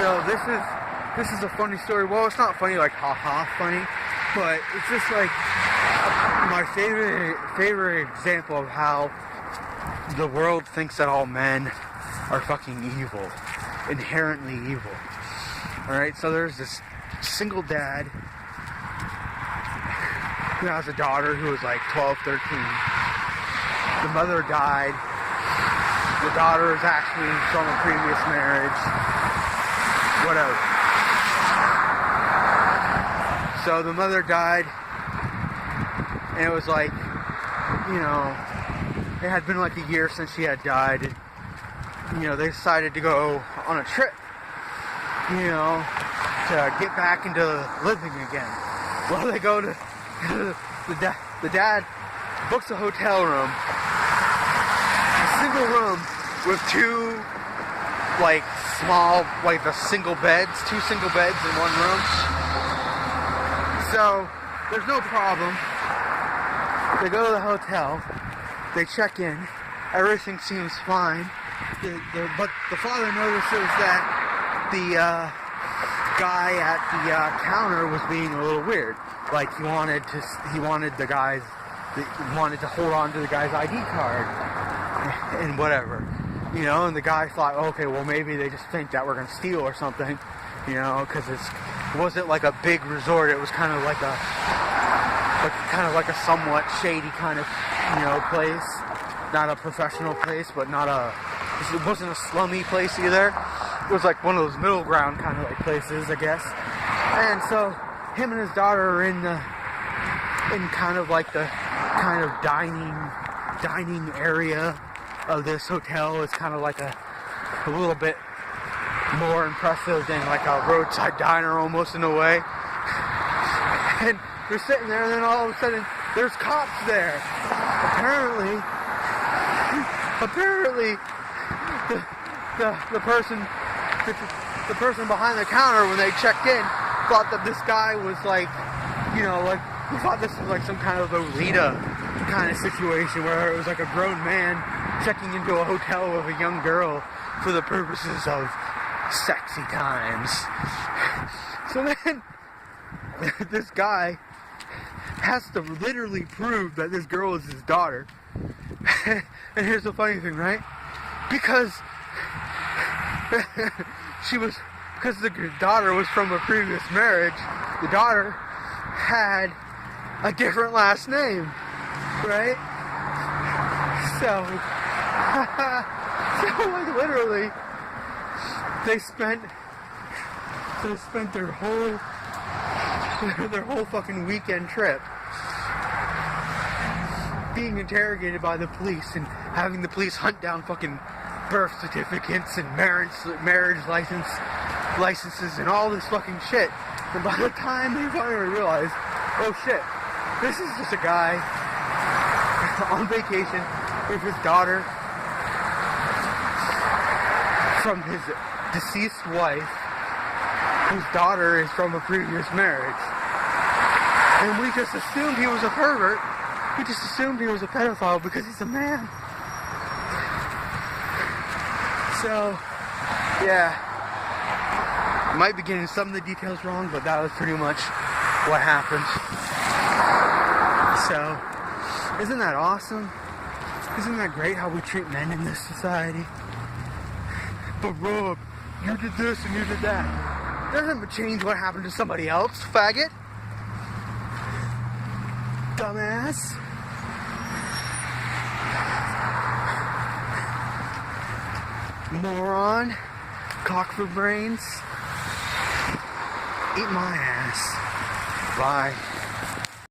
So this is a funny story. Well, it's not funny like ha-ha funny, but it's just like my favorite example of how the world thinks that all men are fucking evil, inherently evil. Alright, so there's this single dad who has a daughter who was like 12, 13. The mother died. The daughter is actually from a previous marriage. Whatever. So the mother died, and it was like, you know, it had been like a year since she had died, and, you know, they decided to go on a trip, you know, to get back into living again. Well, they go to, the dad books a hotel room, a single room with two, like, small, like the single beds, two single beds in one room. So, there's no problem. They go to the hotel, they check in, everything seems fine, but the father notices that the guy at the counter was being a little weird. Like he wanted to hold on to the guy's ID card and whatever, you know. And the guy thought, okay, well maybe they just think that we're gonna steal or something, you know, because it wasn't like a big resort. It was kind of like a somewhat shady kind of, you know, place. Not a professional place, but it wasn't a slummy place either. It was like one of those middle ground kind of like places, I guess. And so him and his daughter are in kind of like the kind of dining area of this hotel. It's kind of like a little bit more impressive than like a roadside diner almost in a way. And they're sitting there, and then all of a sudden there's cops there. Apparently the person behind the counter, when they checked in, thought that this guy was like, you know, like, he thought this was like some kind of Lolita kind of situation where it was like a grown man checking into a hotel with a young girl for the purposes of sexy times. So then this guy has to literally prove that this girl is his daughter. And here's the funny thing, right? Because the daughter was from a previous marriage, the daughter had a different last name, right? So like literally, they spent their whole fucking weekend trip being interrogated by the police and having the police hunt down fucking birth certificates and marriage licenses and all this fucking shit. And by the time they finally realized, oh shit, this is just a guy on vacation with his daughter from his deceased wife, whose daughter is from a previous marriage. And we just assumed he was a pervert. We just assumed he was a pedophile because he's a man. So, yeah. Might be getting some of the details wrong, but that was pretty much what happened. So, isn't that awesome? Isn't that great how we treat men in this society? But Rob, you did this and you did that. Doesn't change what happened to somebody else, faggot. Dumbass. Moron. Cock for brains. Eat my ass. Bye.